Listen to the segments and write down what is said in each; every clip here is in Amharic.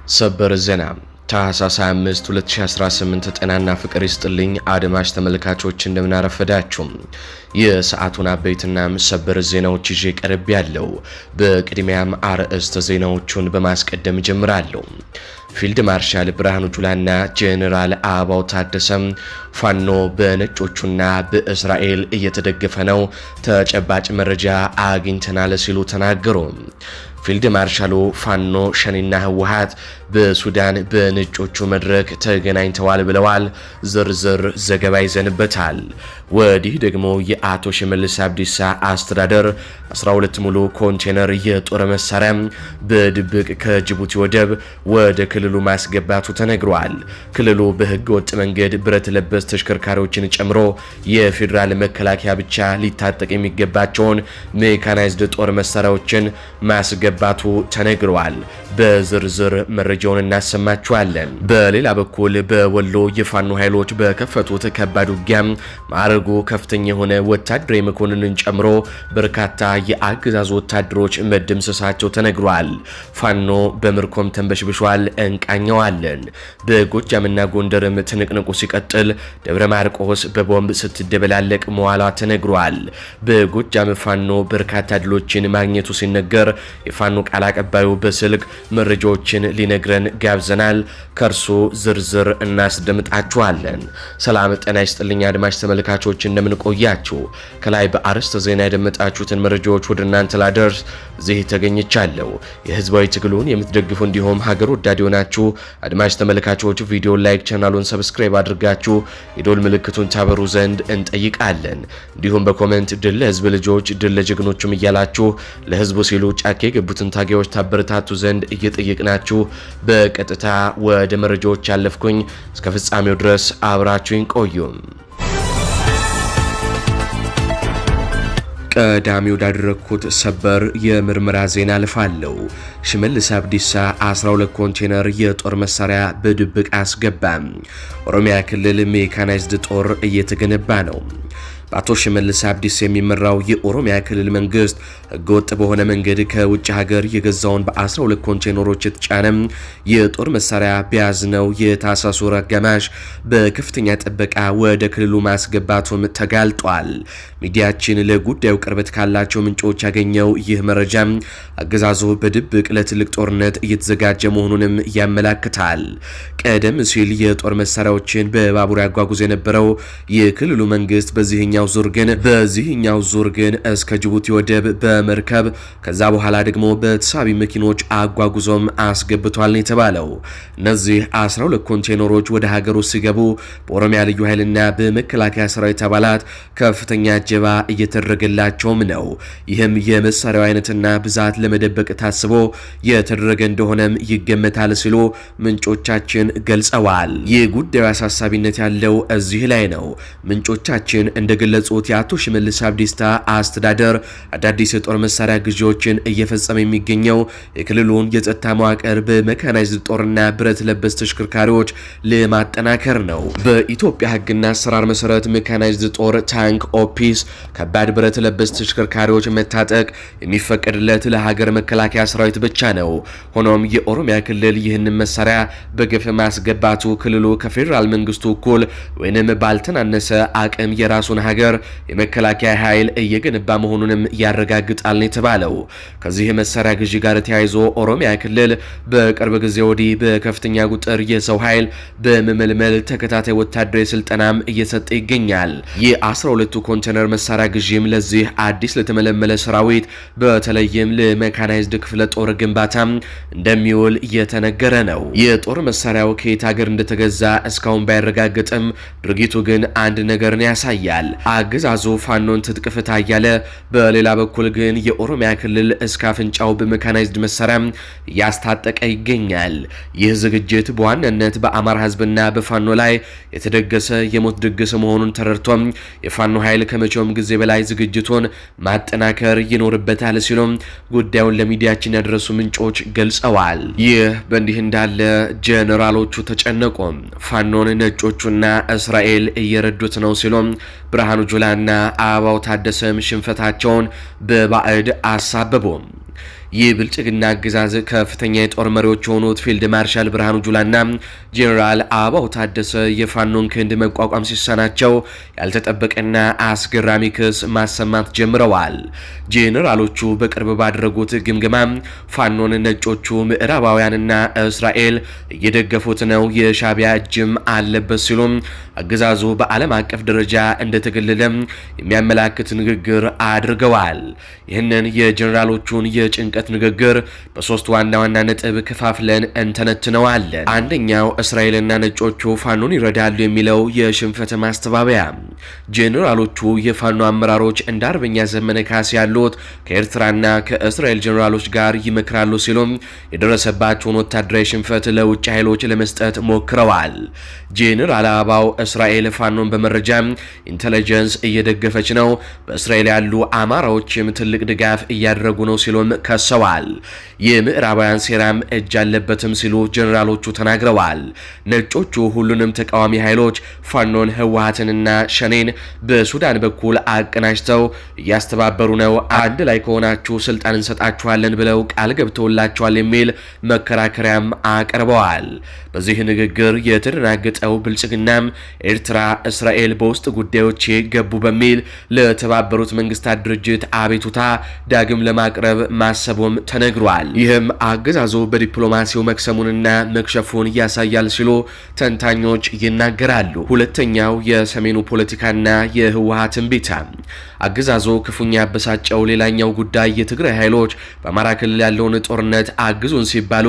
ሰበር ዜና ታህሳስ 25 2018 ጤናና ፍቅር ይስጥልኝ አድማጭ ተመልካቾች እንደምናረፈዳችሁ የሰዓቱን አበይትና ሰበር ዜናዎች ይዤ ቀርብ ያለው። በቅድሚያም አርዕስተ ዜናዎቹን በማስቀደም ጀምራለሁ። ፊልድ ማርሻል ብርሃኑ ጁላና ጄኔራል አበባው ታደሰም ፋኖ በነጮቹና በእስራኤል እየተደገፈ ነው፣ ተጨባጭ መረጃ አግኝተናል ሲሉ ተናገሩ። ፊልድ ማርሻሉ ፋኖ ሸኔና ህወሓት በሱዳን በነጮቹ መድረክ ተገናኝተዋል ብለዋል። ዝርዝር ዘገባ ይዘንበታል። ወዲህ ደግሞ የአቶ ሽመልስ አብዲሳ አስተዳደር 12 ሙሉ ኮንቴነር የጦር መሳሪያ በድብቅ ከጅቡቲ ወደብ ወደ ክልሉ ማስገባቱ ተነግሯል። ክልሉ በህገ ወጥ መንገድ ብረት ለበስ ተሽከርካሪዎችን ጨምሮ የፌዴራል መከላከያ ብቻ ሊታጠቅ የሚገባቸውን ሜካናይዝድ ጦር መሳሪያዎችን ማስገባቱ ተነግሯል። በዝርዝር መረጃውን እናሰማችኋለን። በሌላ በኩል በወሎ የፋኖ ኃይሎች በከፈቱት ከባድ ውጊያ ማዕረጉ ከፍተኛ የሆነ ወታደራዊ መኮንንን ጨምሮ በርካታ የአገዛዙ ወታደሮች መደምሰሳቸው ተነግሯል። ፋኖ በምርኮም ተንበሽብሿል፣ እንቃኘዋለን። በጎጃምና ጎንደርም ትንቅንቁ ሲቀጥል ደብረ ማርቆስ በቦምብ ስትደበላለቅ መዋሏ ተነግሯል። በጎጃም ፋኖ በርካታ ድሎችን ማግኘቱ ሲነገር የፋኖ ቃል አቀባዩ በስልክ መረጃዎችን ሊነግረን ጋብዘናል። ከርሱ ዝርዝር እናስደምጣችኋለን። ሰላም ጤና ይስጥልኝ አድማጭ ተመልካቾች እንደምንቆያችሁ። ከላይ በአርዕስተ ዜና ያደመጣችሁትን መረጃዎች ወደ እናንተ ላደርስ እዚህ ተገኝቻለሁ። የህዝባዊ ትግሉን የምትደግፉ እንዲሁም ሀገር ወዳድ የሆናችሁ አድማጭ ተመልካቾች ቪዲዮ ላይክ፣ ቻናሉን ሰብስክራይብ አድርጋችሁ የዶል ምልክቱን ታበሩ ዘንድ እንጠይቃለን። እንዲሁም በኮሜንት ድል ለህዝብ ልጆች ድል ለጀግኖቹም እያላችሁ ለህዝቡ ሲሉ ጫካ የገቡትን ታጋዮች ታበረታቱ ዘንድ እየጠየቅናችሁ በቀጥታ ወደ መረጃዎች ያለፍኩኝ። እስከ ፍጻሜው ድረስ አብራችሁኝ ቆዩ። ቀዳሚ ወዳደረኩት ሰበር የምርመራ ዜና አልፋለሁ። ሽመልስ አብዲሳ 12 ኮንቴነር የጦር መሳሪያ በድብቅ አስገባም። ኦሮሚያ ክልል ሜካናይዝድ ጦር እየተገነባ ነው። በአቶ ሽመልስ አብዲሳ የሚመራው የኦሮሚያ ክልል መንግስት ህገወጥ በሆነ መንገድ ከውጭ ሀገር የገዛውን በ12 ኮንቴነሮች የተጫነ የጦር መሳሪያ በያዝነው የታህሳስ ወር አጋማሽ በከፍተኛ ጥበቃ ወደ ክልሉ ማስገባቱም ተጋልጧል። ሚዲያችን ለጉዳዩ ቅርበት ካላቸው ምንጮች ያገኘው ይህ መረጃ አገዛዙ በድብቅ ለትልቅ ጦርነት እየተዘጋጀ መሆኑንም ያመላክታል። ቀደም ሲል የጦር መሳሪያዎችን በባቡር ያጓጉዝ የነበረው የክልሉ መንግስት በዚህኛው ዙር ግን እስከ ጅቡቲ ወደብ በመርከብ ከዛ በኋላ ደግሞ በተሳቢ መኪኖች አጓጉዞም አስገብቷል ነው የተባለው። እነዚህ 12 ኮንቴነሮች ወደ ሀገር ውስጥ ሲገቡ በኦሮሚያ ልዩ ኃይልና በመከላከያ ሰራዊት አባላት ከፍተኛ እጀባ እየተደረገላቸውም ነው። ይህም የመሳሪያው አይነትና ብዛት ለመደበቅ ታስቦ የተደረገ እንደሆነም ይገመታል ሲሉ ምንጮቻችን ገልጸዋል። የጉዳዩ አሳሳቢነት ያለው እዚህ ላይ ነው። ምንጮቻችን እንደገለጹት የአቶ ሽመልስ አብዲሳ አስተዳደር አዳዲስ የጦር መሳሪያ ግዢዎችን እየፈጸመ የሚገኘው የክልሉን የጸጥታ መዋቅር በሜካናይዝድ ጦርና ብረት ለበስ ተሽከርካሪዎች ለማጠናከር ነው። በኢትዮጵያ ሕግና አሰራር መሰረት ሜካናይዝድ ጦር፣ ታንክ፣ ኦፒስ፣ ከባድ ብረት ለበስ ተሽከርካሪዎች መታጠቅ የሚፈቀድለት ለሀገር መከላከያ ሰራዊት ብቻ ነው። ሆኖም የኦሮሚያ ክልል ይህንን መሳሪያ በግፍ ማስገባቱ ክልሉ ከፌዴራል መንግስቱ እኩል ወይንም ባልተናነሰ አቅም የራሱን ሀገር የመከላከያ ኃይል እየገነባ መሆኑንም ያረጋግጣል ነው የተባለው። ከዚህ የመሳሪያ ግዢ ጋር ተያይዞ ኦሮሚያ ክልል በቅርብ ጊዜ ወዲህ በከፍተኛ ቁጥር የሰው ኃይል በመመልመል ተከታታይ ወታደራዊ ስልጠናም እየሰጠ ይገኛል። የ12ቱ ኮንቴነር መሳሪያ ግዢም ለዚህ አዲስ ለተመለመለ ሰራዊት በተለይም ለሜካናይዝድ ክፍለ ጦር ግንባታ እንደሚውል እየተነገረ ነው። የጦር መሳሪያው ከየት ሀገር እንደተገዛ እስካሁን ባይረጋገጥም ድርጊቱ ግን አንድ ነገርን ያሳያል። አገዛዙ ፋኖን ትጥቅ ፍታ እያለ፣ በሌላ በኩል ግን የኦሮሚያ ክልል እስከ አፍንጫው በሜካናይዝድ መሳሪያ እያስታጠቀ ይገኛል። ይህ ዝግጅት በዋናነት በአማራ ህዝብና በፋኖ ላይ የተደገሰ የሞት ድግስ መሆኑን ተረድቶም የፋኖ ኃይል ከመቼውም ጊዜ በላይ ዝግጅቱን ማጠናከር ይኖርበታል ሲሉም ጉዳዩን ለሚዲያችን ያደረሱ ምንጮች ገልጸዋል። ይህ በእንዲህ እንዳለ ጄኔራሎቹ ተጨነቁ። ፋኖን ነጮቹና እስራኤል እየረዱት ነው ሲሉም ብርሃኑ ጁላና አበባው ታደሰም ሽንፈታቸውን በባዕድ አሳበቡ። ይህ ብልጽግና አገዛዝ ከፍተኛ የጦር መሪዎች የሆኑት ፊልድ ማርሻል ብርሃኑ ጁላና ጄኔራል አበባው ታደሰ የፋኖን ክንድ መቋቋም ሲሳናቸው ያልተጠበቀና አስገራሚ ክስ ማሰማት ጀምረዋል። ጄኔራሎቹ በቅርብ ባደረጉት ግምገማ ፋኖን ነጮቹ ምዕራባውያንና እስራኤል እየደገፉት ነው፣ የሻዕቢያ እጅም አለበት ሲሉም አገዛዙ በዓለም አቀፍ ደረጃ እንደተገለለ የሚያመላክት ንግግር አድርገዋል። ይህንን የጄኔራሎቹን የጭንቀት ንግግር በሶስት ዋና ዋና ነጥብ ከፋፍለን እንተነትነዋለን። አንደኛው እስራኤልና ነጮቹ ፋኖን ይረዳሉ የሚለው የሽንፈት ማስተባበያ። ጄኔራሎቹ የፋኖ አመራሮች እንደ አርበኛ ዘመነ ካሴ ያሉት ከኤርትራና ከእስራኤል ጄኔራሎች ጋር ይመክራሉ ሲሉም የደረሰባቸውን ወታደራዊ ሽንፈት ለውጭ ኃይሎች ለመስጠት ሞክረዋል። ጄኔራል አበባው እስራኤል ፋኖን በመረጃ ኢንተለጀንስ እየደገፈች ነው፣ በእስራኤል ያሉ አማራዎችም ትልቅ ድጋፍ እያደረጉ ነው ሲሉም ከሰዋል። የምዕራባውያን ሴራም እጅ አለበትም ሲሉ ጄኔራሎቹ ተናግረዋል። ነጮቹ ሁሉንም ተቃዋሚ ኃይሎች ፋኖን፣ ህወሓትንና ሸኔን በሱዳን በኩል አቀናጅተው እያስተባበሩ ነው፣ አንድ ላይ ከሆናችሁ ስልጣን እንሰጣችኋለን ብለው ቃል ገብተውላቸዋል የሚል መከራከሪያም አቅርበዋል። በዚህ ንግግር የተደናገጠው ብልጽግናም ኤርትራ፣ እስራኤል በውስጥ ጉዳዮች ገቡ በሚል ለተባበሩት መንግስታት ድርጅት አቤቱታ ዳግም ለማቅረብ ማሰቡም ተነግሯል። ይህም አገዛዙ በዲፕሎማሲው መክሰሙንና መክሸፉን ያሳያል ሲሉ ተንታኞች ይናገራሉ። ሁለተኛው የሰሜኑ ፖለቲካና የህወሓት እምቢታ። አገዛዙ ክፉኛ ያበሳጨው ሌላኛው ጉዳይ የትግራይ ኃይሎች በአማራ ክልል ያለውን ጦርነት አግዙን ሲባሉ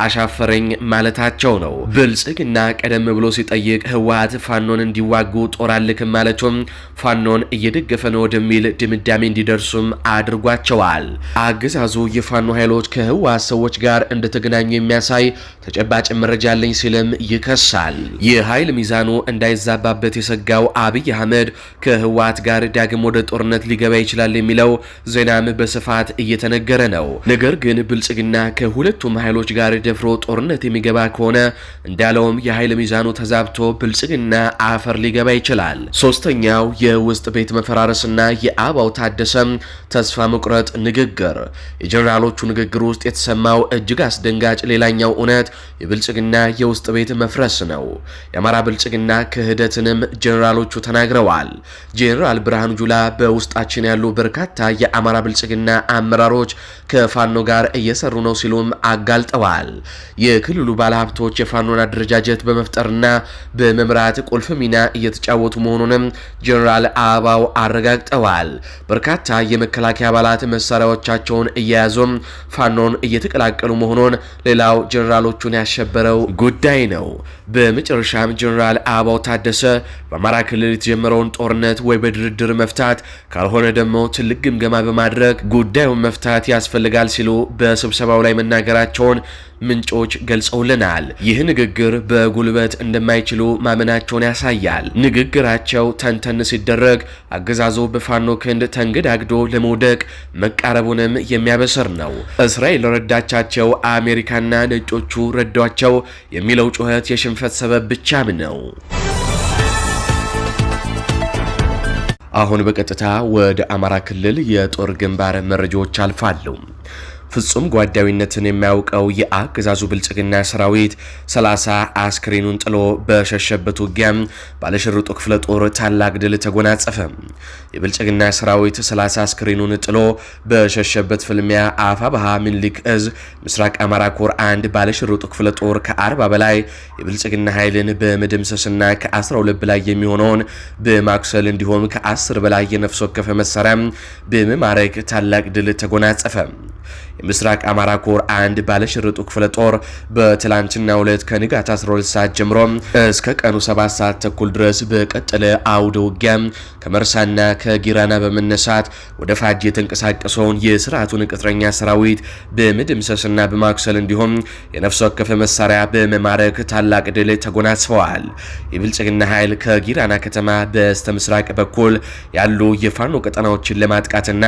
አሻፈረኝ ማለታቸው ነው። ብልጽግና ቀደም ብሎ ሲጠይቅ ህወሓት ፋኖን እንዲዋጉ ጦር አልክም ማለቱም ፋኖን እየደገፈ ነው ወደሚል ድምዳሜ እንዲደርሱም አድርጓቸዋል። አገዛዙ የፋኖ ኃይሎች ከህወሓት ሰዎች ጋር እንደተገናኙ የሚያሳይ ተጨባጭ መረጃ አለኝ ሲልም ይከሳል። የኃይል ሚዛኑ እንዳይዛባበት የሰጋው አብይ አህመድ ከህወሓት ጋር ዳግም ወደ ጦርነት ሊገባ ይችላል የሚለው ዜናም በስፋት እየተነገረ ነው። ነገር ግን ብልጽግና ከሁለቱም ኃይሎች ጋር ደፍሮ ጦርነት የሚገባ ከሆነ እንዳለውም የኃይል ሚዛኑ ተዛብቶ ብልጽግና አፈር ሊገባ ይችላል። ሶስተኛው የውስጥ ቤት መፈራረስና የአበባው ታደሰ ተስፋ መቁረጥ ንግግር። የጄኔራሎቹ ንግግር ውስጥ የተሰማው እጅግ አስደንጋጭ ሌላኛው እውነት የብልጽግና የውስጥ ቤት መፍረስ ነው። የአማራ ብልጽግና ክህደትንም ጄኔራሎቹ ተናግረዋል። ጄኔራል ብርሃኑ ጁላ በውስጣችን ያሉ በርካታ የአማራ ብልጽግና አመራሮች ከፋኖ ጋር እየሰሩ ነው ሲሉም አጋልጠዋል። የክልሉ ባለሀብቶች የፋኖን አደረጃጀት በመፍጠርና በመምራት ቁልፍ ሚና እየተጫወቱ መሆኑንም ጄኔራል አበባው አረጋግጠዋል። በርካታ የመከላከያ አባላት መሳሪያዎቻቸውን እየያዙም ፋኖን እየተቀላቀሉ መሆኑን ሌላው ጄኔራሎቹን ያሸበረው ጉዳይ ነው። በመጨረሻም ጄኔራል አበባው ታደሰ በአማራ ክልል የተጀመረውን ጦርነት ወይ በድርድር መፍታት ካልሆነ ደግሞ ትልቅ ግምገማ በማድረግ ጉዳዩን መፍታት ያስፈልጋል ሲሉ በስብሰባው ላይ መናገራቸውን ምንጮች ገልጸውልናል። ይህ ንግግር በጉልበት እንደማይችሉ ማመናቸውን ያሳያል። ንግግራቸው ተንተን ሲደረግ አገዛዙ በፋኖ ክንድ ተንገዳግዶ ለመውደቅ መቃረቡንም የሚያበስር ነው። እስራኤል ረዳቻቸው፣ አሜሪካና ነጮቹ ረዷቸው የሚለው ጩኸት የሽንፈት ሰበብ ብቻም ነው። አሁን በቀጥታ ወደ አማራ ክልል የጦር ግንባር መረጃዎች አልፋሉ። ፍጹም ጓዳዊነትን የሚያውቀው የአገዛዙ ብልጽግና ሰራዊት 30 አስክሬኑን ጥሎ በሸሸበት ውጊያ ባለሽርጡ ክፍለ ጦር ታላቅ ድል ተጎናጸፈ። የብልጽግና ሰራዊት 30 አስክሬኑን ጥሎ በሸሸበት ፍልሚያ አፋብኃ ምኒልክ እዝ ምስራቅ አማራ ኮር 1 ባለሽርጡ ክፍለ ጦር ከ40 በላይ የብልጽግና ኃይልን በመደምሰስና ከ12 በላይ የሚሆነውን በማክሰል እንዲሁም ከ10 በላይ የነፍስ ወከፍ መሳሪያ በመማረክ ታላቅ ድል ተጎናጸፈ። የምስራቅ አማራ ኮር 1 ባለሽርጡ ክፍለ ጦር በትላንትናው ዕለት ከንጋት 12 ሰዓት ጀምሮ እስከ ቀኑ 7 ሰዓት ተኩል ድረስ በቀጠለ አውደ ውጊያ ከመርሳና ከጊራና በመነሳት ወደ ፋጅ የተንቀሳቀሰውን የስርዓቱን ቅጥረኛ ሰራዊት በመደምሰስና በማክሰል እንዲሁም የነፍስ ወከፍ መሳሪያ በመማረክ ታላቅ ድል ተጎናጽፈዋል። የብልጽግና ኃይል ከጊራና ከተማ በስተ ምስራቅ በኩል ያሉ የፋኖ ቀጠናዎችን ለማጥቃትና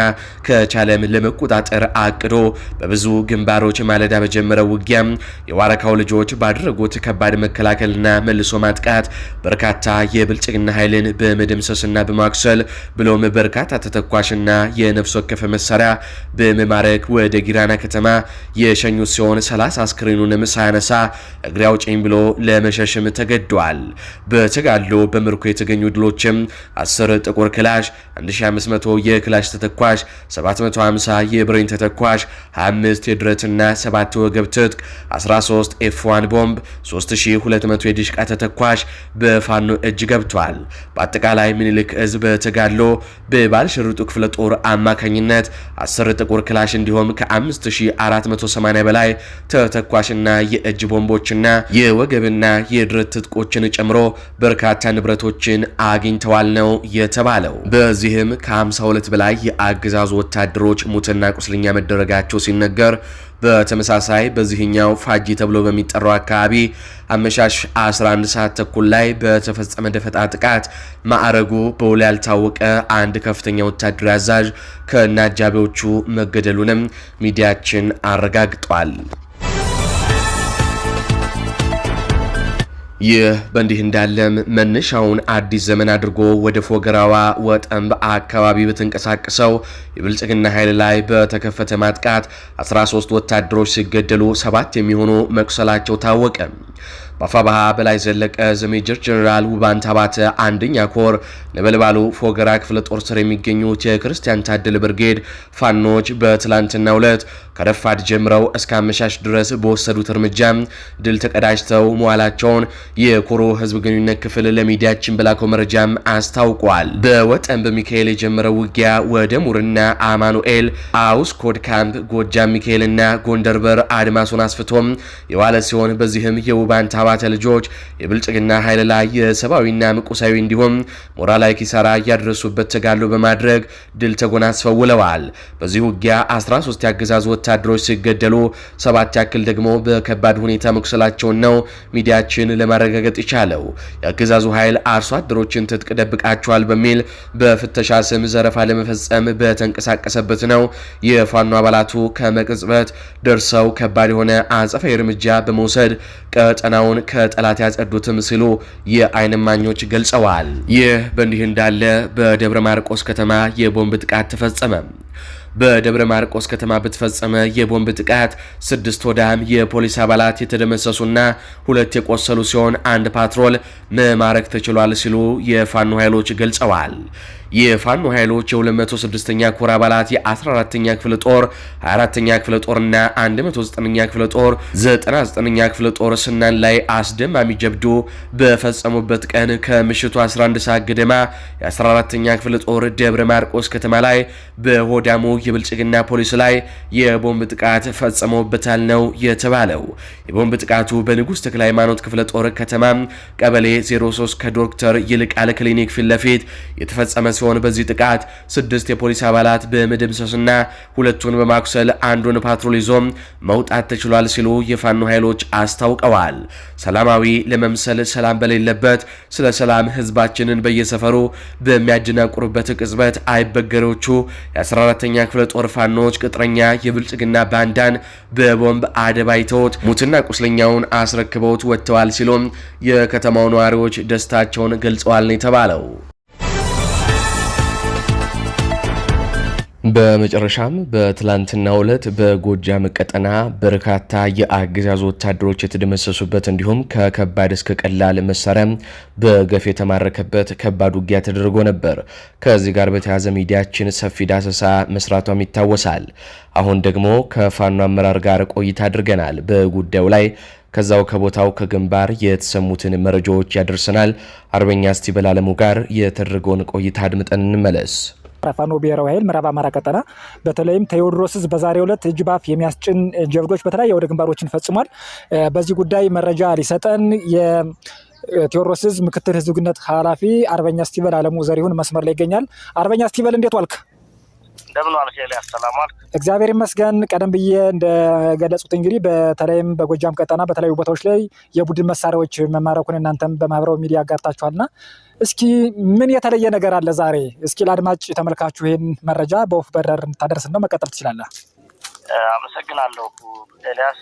ከቻለም ለመቆጣጠር አቅዶ በብዙ ግንባሮች ማለዳ በጀመረው ውጊያ የዋረካው ልጆች ባደረጉት ከባድ መከላከልና መልሶ ማጥቃት በርካታ የብልጽግና ኃይልን በመደምሰስና በማክሰል ብሎም በርካታ ተተኳሽና የነፍስ ወከፍ መሳሪያ በመማረክ ወደ ጊራና ከተማ የሸኙት ሲሆን 30 አስክሬኑንም ሳያነሳ እግሬ አውጪኝ ብሎ ለመሸሽም ተገዷል። በተጋድሎ በምርኮ የተገኙ ድሎችም 10 ጥቁር ክላሽ፣ 1500 የክላሽ ተተኳሽ፣ 750 የብሬን ተተኳሽ፣ 25 የድረትና 7 ወገብ ትጥቅ፣ 13 F1 ቦምብ፣ 3200 የዲሽቃ ተተኳሽ በፋኖ እጅ ገብቷል። በአጠቃላይ ምኒልክ እዝ በተጋድሎ በባለሽርጡ ክፍለ ጦር አማካኝነት 10 ጥቁር ክላሽ እንዲሁም ከ5480 በላይ ተተኳሽና የእጅ ቦምቦችና የወገብና የድረት ትጥቆችን ጨምሮ በርካታ ንብረቶችን አግኝተዋል ነው የተባለው። በዚህም ከ52 በላይ የአገዛዙ ወታደሮች ሙትና ቁስለኛ መደረጋቸው ሲነገር በተመሳሳይ በዚህኛው ፋጂ ተብሎ በሚጠራው አካባቢ አመሻሽ 11 ሰዓት ተኩል ላይ በተፈጸመ ደፈጣ ጥቃት ማዕረጉ በውል ያልታወቀ አንድ ከፍተኛ ወታደራዊ አዛዥ ከነአጃቢዎቹ መገደሉንም ሚዲያችን አረጋግጧል። ይህ በእንዲህ እንዳለም መነሻውን አዲስ ዘመን አድርጎ ወደ ፎገራዋ ወጠምብ አካባቢ በተንቀሳቀሰው የብልጽግና ኃይል ላይ በተከፈተ ማጥቃት 13 ወታደሮች ሲገደሉ 7 የሚሆኑ መቁሰላቸው ታወቀ። በአፋባሃ በላይ ዘለቀ ሜጀር ጀነራል ውባንት አባተ አንደኛ ኮር ነበልባሉ ፎገራ ክፍለ ጦር ስር የሚገኙት የክርስቲያን ታደለ ብርጌድ ፋኖች በትላንትናው ዕለት ከረፋድ ጀምረው እስከ አመሻሽ ድረስ በወሰዱት እርምጃ ድል ተቀዳጅተው መዋላቸውን የኮሮ ህዝብ ግንኙነት ክፍል ለሚዲያችን በላከው መረጃም አስታውቋል። በወጠን በሚካኤል የጀመረው ውጊያ ወደ ሙርና አማኑኤል አውስኮድ ካምፕ ጎጃም ሚካኤልና ጎንደር በር አድማሱን አስፍቶም የዋለ ሲሆን በዚህም የውባንት አባተ ልጆች የብልጽግና ኃይል ላይ የሰብአዊና ቁሳዊ እንዲሁም ሞራላዊ ኪሳራ ያደረሱበት ተጋድሎ በማድረግ ድል ተጎናጽፈው ውለዋል። በዚህ ውጊያ 13 ያገዛዙ ወታደሮች ሲገደሉ 7 ያክል ደግሞ በከባድ ሁኔታ መቁሰላቸውን ነው ሚዲያችን ለማረጋገጥ የቻለው። ያገዛዙ ኃይል አርሶ አደሮችን ትጥቅ ደብቃቸዋል በሚል በፍተሻ ስም ዘረፋ ለመፈጸም በተንቀሳቀሰበት ነው የፋኖ አባላቱ ከመቅጽበት ደርሰው ከባድ የሆነ አጸፋዊ እርምጃ በመውሰድ ቀጠናውን ከጠላት ያጸዱትም ሲሉ የዓይን እማኞች ገልጸዋል። ይህ በእንዲህ እንዳለ በደብረ ማርቆስ ከተማ የቦምብ ጥቃት ተፈጸመ። በደብረ ማርቆስ ከተማ በተፈጸመ የቦምብ ጥቃት 6 ወዳም የፖሊስ አባላት የተደመሰሱና 2 የቆሰሉ ሲሆን አንድ ፓትሮል መማረክ ተችሏል ሲሉ የፋኖ ኃይሎች ገልጸዋል። የፋኖ ኃይሎች የ206ኛ ኮር አባላት የ14ኛ ክፍለ ጦር 24ኛ ክፍለ ጦርና 109ኛ ክፍለ ጦር 99ኛ ክፍለ ጦር ስናን ላይ አስደማሚ ጀብዱ በፈጸሙበት ቀን ከምሽቱ 11 ሰዓት ገደማ የ14ኛ ክፍለ ጦር ደብረ ማርቆስ ከተማ ላይ በሆዳሙ የብልጽግና ፖሊስ ላይ የቦምብ ጥቃት ፈጸመውበታል ነው የተባለው። የቦምብ ጥቃቱ በንጉስ ተክለ ሃይማኖት ክፍለ ጦር ከተማ ቀበሌ 03 ከዶክተር ይልቃል ክሊኒክ ፊት ለፊት የተፈጸመ ሲሆን በዚህ ጥቃት 6 የፖሊስ አባላት በመደምሰስና 2ቱን በማኩሰል አንዱን ፓትሮል ይዞ መውጣት ተችሏል ሲሉ የፋኖ ኃይሎች አስታውቀዋል። ሰላማዊ ለመምሰል ሰላም በሌለበት ስለ ሰላም ህዝባችንን በየሰፈሩ በሚያደናቁሩበት ቅጽበት አይበገሮቹ የ14ኛ ክፍለ ጦር ፋኖች ቅጥረኛ የብልጽግና ባንዳን በቦምብ አደባይተውት ሙትና ቁስለኛውን አስረክበውት ወጥተዋል ሲሉም የከተማው ነዋሪዎች ደስታቸውን ገልጸዋል ነው የተባለው። በመጨረሻም በትላንትናው ዕለት በጎጃም ቀጠና በርካታ የአገዛዙ ወታደሮች የተደመሰሱበት እንዲሁም ከከባድ እስከ ቀላል መሳሪያ በገፍ የተማረከበት ከባድ ውጊያ ተደርጎ ነበር። ከዚህ ጋር በተያያዘ ሚዲያችን ሰፊ ዳሰሳ መስራቷም ይታወሳል። አሁን ደግሞ ከፋኖ አመራር ጋር ቆይታ አድርገናል። በጉዳዩ ላይ ከዛው ከቦታው ከግንባር የተሰሙትን መረጃዎች ያደርሰናል። አርበኛ እስቲበል አለሙ ጋር የተደረገውን ቆይታ አድምጠን እንመለስ። ፋኖ ብሔራዊ ኃይል ምዕራብ አማራ ቀጠና በተለይም ቴዎድሮስ በዛሬው ዕለት እጅ ባፍ የሚያስጭን ጀብዶች በተለያየ ወደ ግንባሮችን ፈጽሟል። በዚህ ጉዳይ መረጃ ሊሰጠን የቴዎድሮስ ምክትል ህዝብ ግንኙነት ኃላፊ አርበኛ እስቲበል አለሙ ዘሪሁን መስመር ላይ ይገኛል። አርበኛ እስቲበል እንዴት ዋልክ? እንደምን ዋልክ ኤልያስ? ሰላም ዋልክ? እግዚአብሔር ይመስገን። ቀደም ብዬ እንደገለጹት እንግዲህ በተለይም በጎጃም ቀጠና በተለያዩ ቦታዎች ላይ የቡድን መሳሪያዎች መማረኩን እናንተም በማህበራዊ ሚዲያ አጋርታችኋልና እስኪ ምን የተለየ ነገር አለ ዛሬ? እስኪ ለአድማጭ ተመልካቹ ይህን መረጃ በወፍ በረር እንድታደርስ ነው። መቀጠል ትችላለህ። አመሰግናለሁ ኤልያስ።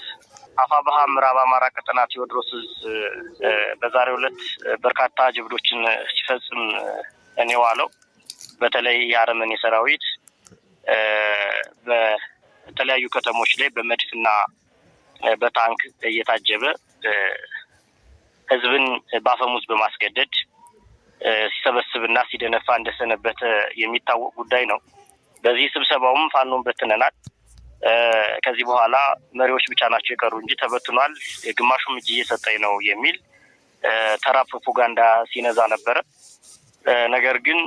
አፋብኃ ምዕራብ አማራ ቀጠና ቴዎድሮስ በዛሬው ዕለት በርካታ ጀብዶችን ሲፈጽም ነው ዋለው። በተለይ የአረመኔ ሰራዊት በተለያዩ ከተሞች ላይ በመድፍና በታንክ እየታጀበ ህዝብን ባፈሙዝ በማስገደድ ሲሰበስብና ሲደነፋ እንደሰነበተ የሚታወቅ ጉዳይ ነው። በዚህ ስብሰባውም ፋኖን በትነናል፣ ከዚህ በኋላ መሪዎች ብቻ ናቸው የቀሩ እንጂ ተበትኗል፣ ግማሹም እጅ እየሰጠኝ ነው የሚል ተራ ፕሮፓጋንዳ ሲነዛ ነበር። ነገር ግን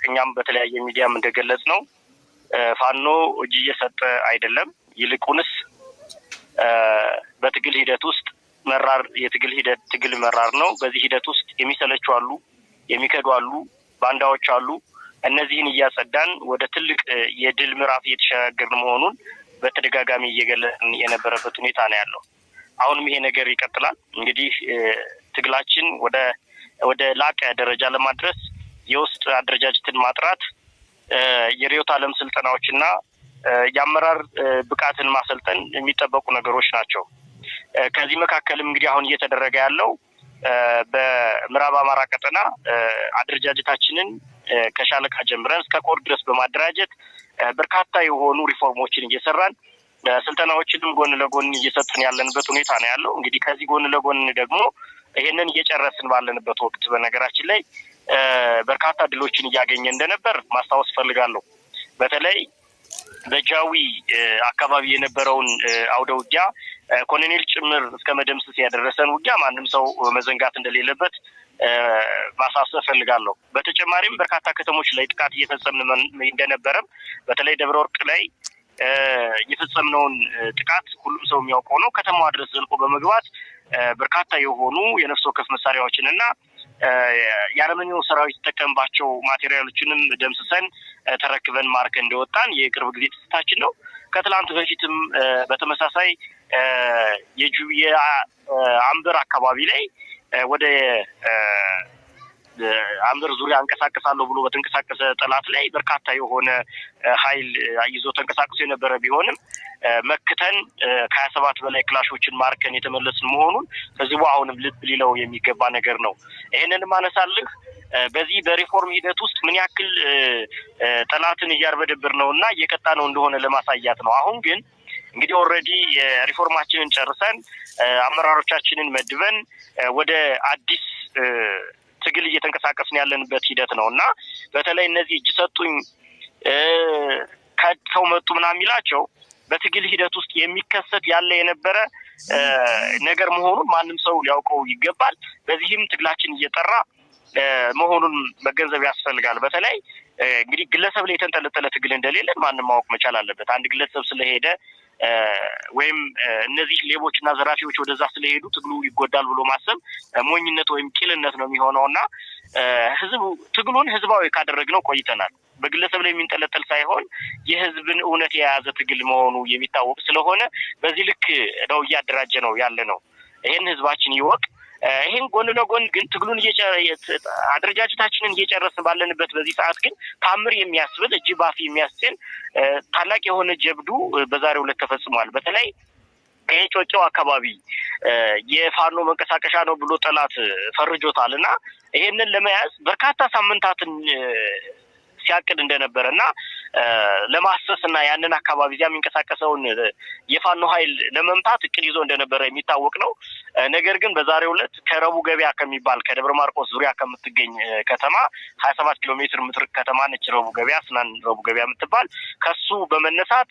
እኛም በተለያየ ሚዲያም እንደገለጽ ነው ፋኖ እጅ እየሰጠ አይደለም፣ ይልቁንስ በትግል ሂደት ውስጥ መራር የትግል ሂደት ትግል መራር ነው። በዚህ ሂደት ውስጥ የሚሰለቹ አሉ፣ የሚከዱ አሉ፣ ባንዳዎች አሉ። እነዚህን እያጸዳን ወደ ትልቅ የድል ምዕራፍ እየተሸጋገርን መሆኑን በተደጋጋሚ እየገለጽን የነበረበት ሁኔታ ነው ያለው። አሁንም ይሄ ነገር ይቀጥላል። እንግዲህ ትግላችን ወደ ላቀ ደረጃ ለማድረስ የውስጥ አደረጃጀትን ማጥራት፣ የርዕዮተ ዓለም ስልጠናዎችና የአመራር ብቃትን ማሰልጠን የሚጠበቁ ነገሮች ናቸው። ከዚህ መካከልም እንግዲህ አሁን እየተደረገ ያለው በምዕራብ አማራ ቀጠና አደረጃጀታችንን ከሻለቃ ጀምረን እስከ ኮር ድረስ በማደራጀት በርካታ የሆኑ ሪፎርሞችን እየሰራን ስልጠናዎችንም ጎን ለጎን እየሰጠን ያለንበት ሁኔታ ነው ያለው። እንግዲህ ከዚህ ጎን ለጎን ደግሞ ይሄንን እየጨረስን ባለንበት ወቅት በነገራችን ላይ በርካታ ድሎችን እያገኘ እንደነበር ማስታወስ ፈልጋለሁ። በተለይ በጃዊ አካባቢ የነበረውን አውደ ውጊያ ኮሎኔል ጭምር እስከ መደምሰስ ያደረሰን ውጊያ ማንም ሰው መዘንጋት እንደሌለበት ማሳሰብ ፈልጋለሁ። በተጨማሪም በርካታ ከተሞች ላይ ጥቃት እየፈጸምን እንደነበረም በተለይ ደብረ ወርቅ ላይ የፈጸምነውን ጥቃት ሁሉም ሰው የሚያውቀው ነው። ከተማዋ ድረስ ዘልቆ በመግባት በርካታ የሆኑ የነፍስ ወከፍ መሳሪያዎችንና የአረመኔው ሰራዊት ተጠቀምባቸው ማቴሪያሎችንም ደምስሰን ተረክበን ማርከን እንደወጣን የቅርብ ጊዜ ትዝታችን ነው። ከትላንት በፊትም በተመሳሳይ የአምበር አካባቢ ላይ ወደ አምበር ዙሪያ አንቀሳቀሳለሁ ብሎ በተንቀሳቀሰ ጠላት ላይ በርካታ የሆነ ኃይል ይዞ ተንቀሳቅሶ የነበረ ቢሆንም መክተን ከ27 በላይ ክላሾችን ማርከን የተመለስን መሆኑን ከዚህ አሁንም ልብ ሊለው የሚገባ ነገር ነው። ይሄንንም አነሳልህ በዚህ በሪፎርም ሂደት ውስጥ ምን ያክል ጠላትን እያርበደብር ነውና እየቀጣ ነው እንደሆነ ለማሳያት ነው። አሁን ግን እንግዲህ ኦሬዲ የሪፎርማችንን ጨርሰን አመራሮቻችንን መድበን ወደ አዲስ ትግል እየተንቀሳቀስን ያለንበት ሂደት ነውና በተለይ እነዚህ እጅ ሰጡኝ ከሰው መጡ ምናምን የሚላቸው በትግል ሂደት ውስጥ የሚከሰት ያለ የነበረ ነገር መሆኑን ማንም ሰው ሊያውቀው ይገባል። በዚህም ትግላችን እየጠራ መሆኑን መገንዘብ ያስፈልጋል። በተለይ እንግዲህ ግለሰብ ላይ የተንጠለጠለ ትግል እንደሌለን ማንም ማወቅ መቻል አለበት። አንድ ግለሰብ ስለሄደ ወይም እነዚህ ሌቦችና ዘራፊዎች ወደዛ ስለሄዱ ትግሉ ይጎዳል ብሎ ማሰብ ሞኝነት ወይም ቂልነት ነው የሚሆነውና ህዝቡ ትግሉን ህዝባዊ ካደረግነው ቆይተናል። በግለሰብ ላይ የሚንጠለጠል ሳይሆን የህዝብን እውነት የያዘ ትግል መሆኑ የሚታወቅ ስለሆነ በዚህ ልክ ነው እያደራጀ ነው ያለ ነው። ይሄን ህዝባችን ይወቅ። ይሄን ጎን ለጎን ግን ትግሉን አደረጃጀታችንን እየጨረስን ባለንበት በዚህ ሰዓት ግን ታምር የሚያስብል እጅ ባፍ የሚያስችል ታላቅ የሆነ ጀብዱ በዛሬው ዕለት ተፈጽሟል። በተለይ ጮቄው አካባቢ የፋኖ መንቀሳቀሻ ነው ብሎ ጠላት ፈርጆታልና ይሄንን ለመያዝ በርካታ ሳምንታትን ሲያቅድ እንደነበረና ለማሰስና ያንን አካባቢ እዚያ የሚንቀሳቀሰውን የፋኖ ኃይል ለመምታት እቅድ ይዞ እንደነበረ የሚታወቅ ነው። ነገር ግን በዛሬው ዕለት ከረቡ ገበያ ከሚባል ከደብረ ማርቆስ ዙሪያ ከምትገኝ ከተማ 27 ኪሎ ሜትር ምትርቅ ከተማ ነች ረቡ ገበያ፣ ስናን ረቡ ገበያ የምትባል ከሱ በመነሳት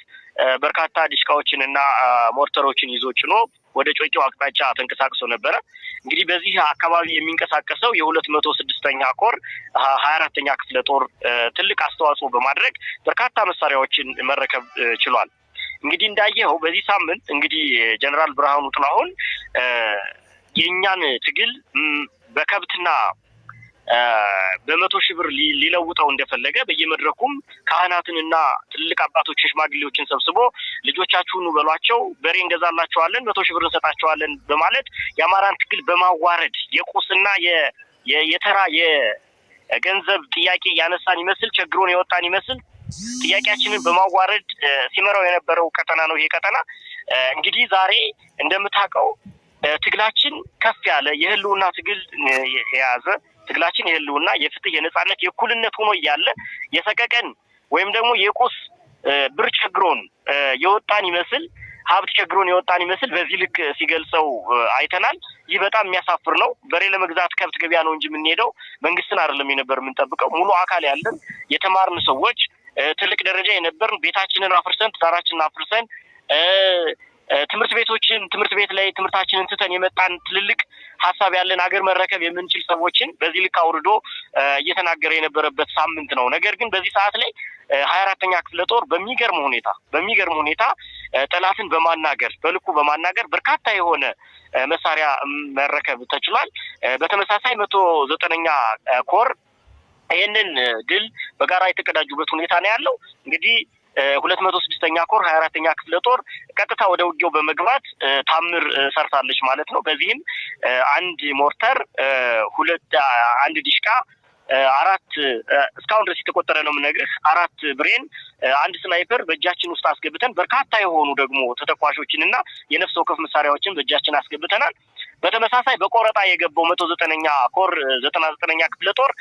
በርካታ ዲሽቃዎችንና ሞርተሮችን ይዞ ጭኖ ወደ ጮቄው አቅጣጫ ተንቀሳቅሶ ነበረ። እንግዲህ በዚህ አካባቢ የሚንቀሳቀሰው የ206ኛ ኮር 24ኛ ክፍለ ጦር ትልቅ አስተዋጽኦ በማድረግ በርካታ መሳሪያዎችን መረከብ ችሏል። እንግዲህ እንዳየኸው በዚህ ሳምንት እንግዲህ ጀነራል ብርሃኑ ጥላሁን የኛን ትግል በከብትና በ100 ሺህ ብር ሊለውጠው እንደፈለገ በየመድረኩም ካህናትንና ትልቅ አባቶች ሽማግሌዎችን ሰብስቦ ልጆቻችሁን በሏቸው በሬ እንገዛላችኋለን 100 ሺህ ብር እንሰጣችኋለን በማለት የአማራን ትግል በማዋረድ የቁስና የተራ የገንዘብ ጥያቄ ያነሳን ይመስል ቸግሮን የወጣን ይመስል ጥያቄያችንን በማዋረድ ሲመራው የነበረው ቀጠና ነው። ይሄ ቀጠና እንግዲህ ዛሬ እንደምታውቀው ትግላችን ከፍ ያለ የህልውና ትግል የያዘ ትግላችን የህልውና የፍትህ የነጻነት የእኩልነት ሆኖ እያለ የሰቀቀን ወይም ደግሞ የቁስ ብር ቸግሮን የወጣን ይመስል ሀብት ቸግሮን የወጣን ይመስል በዚህ ልክ ሲገልጸው አይተናል። ይህ በጣም የሚያሳፍር ነው። በሬ ለመግዛት ከብት ገበያ ነው እንጂ የምንሄደው መንግስትን አይደለም የነበር የምንጠብቀው። ሙሉ አካል ያለን የተማርን ሰዎች ትልቅ ደረጃ የነበርን ቤታችንን አፍርሰን ትዳራችንን አፍርሰን ትምህርት ቤት ላይ ትምህርታችንን ትተን የመጣን ትልልቅ ሀሳብ ያለን ሀገር መረከብ የምንችል ሰዎችን በዚህ ልክ አውርዶ እየተናገረ የነበረበት ሳምንት ነው። ነገር ግን በዚህ ሰዓት ላይ 24ኛ ክፍለ ጦር በሚገርም ሁኔታ ጠላትን በማናገር በልኩ በማናገር በርካታ የሆነ መሳሪያ መረከብ ተችሏል። በተመሳሳይ 109ኛ ኮር ይህንን ድል በጋራ የተቀዳጁበት ሁኔታ ነው ያለው። እንግዲህ 206ኛ ኮር 24ኛ ክፍለ ጦር ቀጥታ ወደ ውጊያው በመግባት ታምር ሰርታለች ማለት ነው። በዚህም አንድ ሞርተር፣ አንድ ዲሽቃ፣ 4 እስካሁን ድረስ የተቆጠረ ነው የምነግርህ 4 ብሬን፣ አንድ ስናይፐር በእጃችን ውስጥ አስገብተን በርካታ የሆኑ ደግሞ ተተኳሾችንና የነፍስ ወከፍ መሳሪያዎችን በእጃችን አስገብተናል። በተመሳሳይ በቆረጣ የገባው 109ኛ ኮር 99ኛ ክፍለ ጦር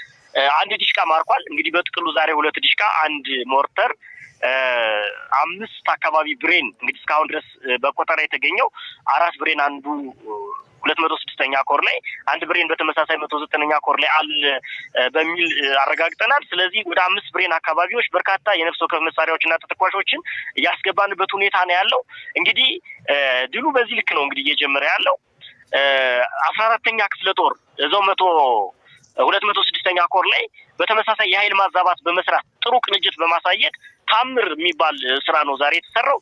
አንድ ዲሽቃ ማርኳል። እንግዲህ በጥቅሉ ዛሬ 2 ዲሽቃ፣ አንድ ሞርተር፣ 5 አካባቢ ብሬን እንግዲህ እስካሁን ድረስ በቆጠራ የተገኘው 4 ብሬን አንዱ 206ኛ ኮር ላይ አንድ ብሬን በተመሳሳይ 109ኛ ኮር ላይ አለ በሚል አረጋግጠናል። ስለዚህ ወደ 5 ብሬን አካባቢዎች በርካታ የነፍስ ወከፍ መሳሪያዎችና ተተኳሾችን እያስገባንበት ሁኔታ ነው ያለው። እንግዲህ ድሉ በዚህ ልክ ነው እንግዲህ እየጀመረ ያለው። 14ኛ ክፍለ ጦር እዛው 206ኛ ኮር ላይ በተመሳሳይ የኃይል ማዛባት በመስራት ጥሩ ቅንጅት በማሳየት ታምር የሚባል ስራ ነው ዛሬ የተሰራው።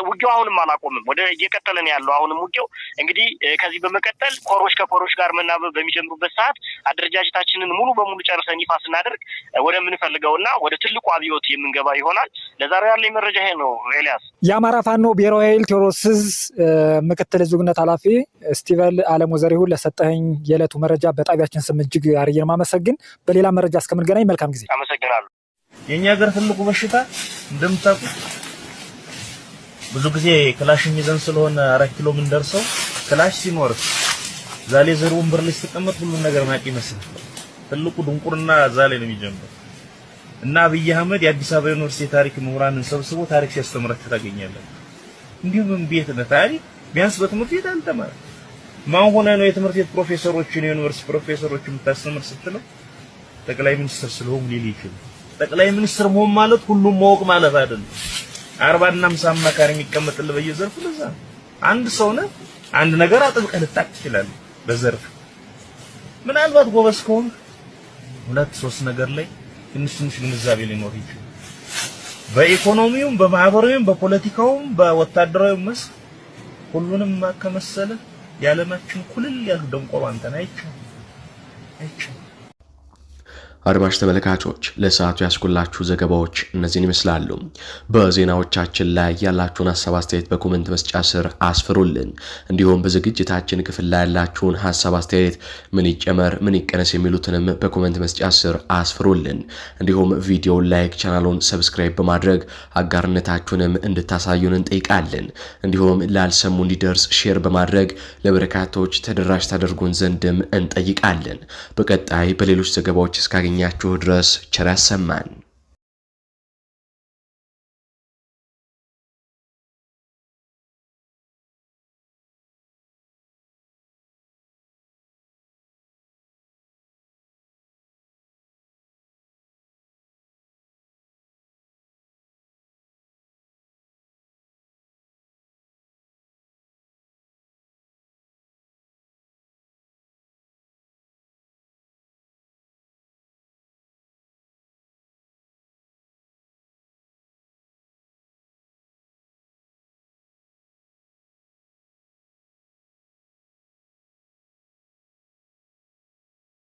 ውጊያው አሁንም አላቆምም፣ ወደ እየቀጠለ ነው ያለው። አሁንም ውጊያው እንግዲህ ከዚህ በመቀጠል ኮሮች ከኮሮች ጋር መናበብ በሚጀምሩበት ሰዓት አደረጃጀታችንን ሙሉ በሙሉ ጨርሰን ይፋ ስናደርግ ወደምንፈልገውና ወደ ትልቁ አብዮት የምንገባ ይሆናል። ለዛሬው ያለኝ መረጃ ይሄ ነው። ኤልያስ። የአማራ ፋኖ ብሔራዊ ኃይል ቴዎድሮስ ምክትል ህዝብ ኃላፊ ስቲቨን አለሙ ዘሪሁን ለሰጠኸኝ የዕለቱ መረጃ በጣቢያችን ስም እጅግ አድርጌ ነው የማመሰግን። በሌላ መረጃ እስከምንገናኝ መልካም ጊዜ። አመሰግናለሁ። የኛ ሀገር ትልቁ በሽታ እንደምታውቁት ብዙ ጊዜ ክላሽን ይዘን ስለሆነ 4 ኪሎ ምን ደርሰው ክላሽ ሲኖር ዛሬ ዘሩ ወንበር ላይ ተቀመጥ ሁሉ ነገር ማቂ ይመስላል። ትልቁ ድንቁርና ዛሬ ነው የሚጀምረው እና አብይ አህመድ የአዲስ አበባ ዩኒቨርሲቲ ታሪክ ምሁራንን ሰብስቦ ታሪክ ሲያስተምራችሁ ታገኛለህ። እንዲሁም ቤት ነው ታሪክ ቢያንስ በትምህርት ቤት አልተማረ ማን ሆነ ነው የትምህርት ቤት ፕሮፌሰሮችን የዩኒቨርሲቲ ፕሮፌሰሮችን የምታስተምር ስትለው ጠቅላይ ሚኒስትር ስለሆኑ ሊል ይችላል። ጠቅላይ ሚኒስትር መሆን ማለት ሁሉም ማወቅ ማለት አይደለም። 40 እና 50 አማካሪ የሚቀመጥልህ በየዘርፉ ለዛ አንድ ሰው ነው አንድ ነገር አጥብቀህ ልታቅ ትችላለህ። በዘርፍ ምናልባት ጎበዝ ከሆነ 2-3 ነገር ላይ ትንሽ ግንዛቤ ሊኖር ይችላል። በኢኮኖሚውም በማህበራዊም በፖለቲካውም በወታደራዊ መስክ ሁሉንም ከመሰለ ያለማችን ኩልል ያሉ ደንቆሮ አንተን አይቻልም። አድማጭ ተመልካቾች ለሰዓቱ ያስኩላችሁ ዘገባዎች እነዚህን ይመስላሉ። በዜናዎቻችን ላይ ያላችሁን ሐሳብ አስተያየት በኮሜንት መስጫ ስር አስፍሩልን። እንዲሁም በዝግጅታችን ክፍል ላይ ያላችሁን ሐሳብ አስተያየት ምን ይጨመር ምን ይቀነስ የሚሉትንም በኮሜንት መስጫ ስር አስፍሩልን። እንዲሁም ቪዲዮውን ላይክ፣ ቻናሉን ሰብስክራይብ በማድረግ አጋርነታችሁንም እንድታሳዩን እንጠይቃለን። እንዲሁም ላልሰሙ እንዲደርስ ሼር በማድረግ ለበርካቶች ተደራሽ ታደርጉን ዘንድም እንጠይቃለን። በቀጣይ በሌሎች ዘገባዎች እስካገኛችሁ ድረስ ቸር ያሰማን።